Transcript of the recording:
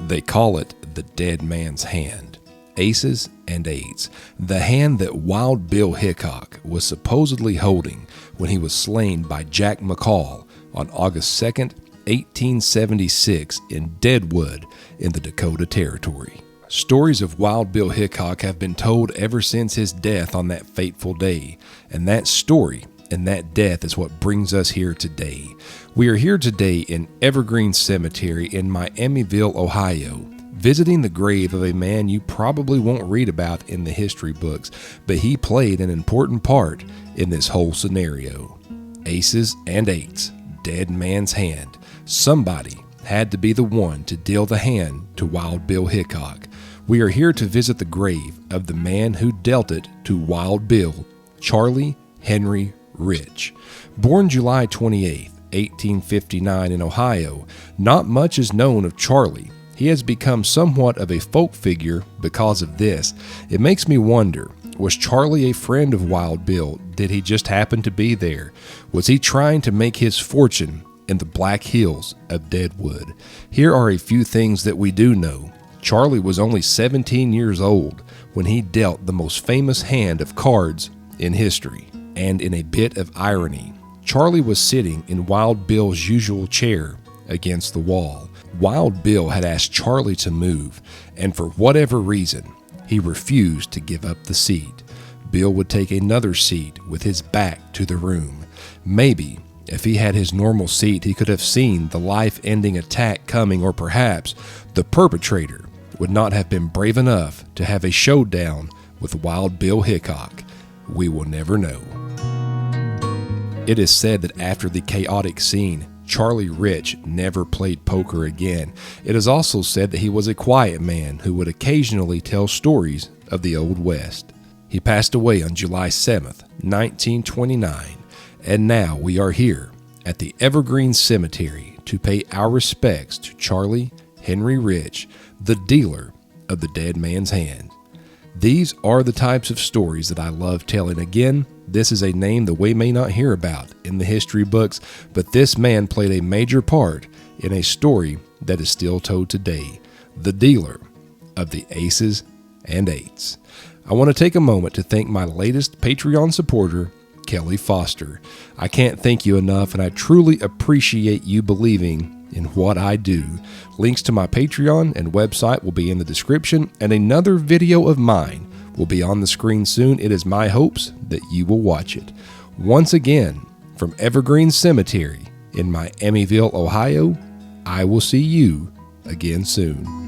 They call it the dead man's hand. Aces and eights, the hand that Wild Bill Hickok was supposedly holding when he was slain by Jack McCall on August 2nd, 1876 in Deadwood in the Dakota Territory. Stories of Wild Bill Hickok have been told ever since his death on that fateful day, and that story and that death is what brings us here today. We are here today in Evergreen Cemetery in Miamiville, Ohio, visiting the grave of a man you probably won't read about in the history books, but he played an important part in this whole scenario. Aces and eights, dead man's hand. Somebody had to be the one to deal the hand to Wild Bill Hickok. We are here to visit the grave of the man who dealt it to Wild Bill, Charlie Henry Rich. Born July 28, 1859 in Ohio, not much is known of Charlie. He has become somewhat of a folk figure because of this. It makes me wonder, was Charlie a friend of Wild Bill? Did he just happen to be there? Was he trying to make his fortune in the Black Hills of Deadwood? Here are a few things that we do know. Charlie was only 17 years old when he dealt the most famous hand of cards in history. And in a bit of irony, Charlie was sitting in Wild Bill's usual chair against the wall. Wild Bill had asked Charlie to move, and for whatever reason, he refused to give up the seat. Bill would take another seat with his back to the room. Maybe if he had his normal seat, he could have seen the life-ending attack coming, or perhaps the perpetrator would not have been brave enough to have a showdown with Wild Bill Hickok. We will never know. It is said that after the chaotic scene, Charlie Rich never played poker again. It is also said that he was a quiet man who would occasionally tell stories of the Old West. He passed away on July 7th, 1929, and now we are here at the Evergreen Cemetery to pay our respects to Charlie Henry Rich, the dealer of the dead man's hand. These are the types of stories that I love telling. Again, this is a name that we may not hear about in the history books, but this man played a major part in a story that is still told today, the dealer of the aces and eights. I want to take a moment to thank my latest Patreon supporter, Kelly Foster. I can't thank you enough, and I truly appreciate you believing in what I do. Links to my Patreon and website will be in the description, and another video of mine will be on the screen soon. It is my hopes that you will watch it. Once again, from Evergreen Cemetery in Miamiville, Ohio, I will see you again soon.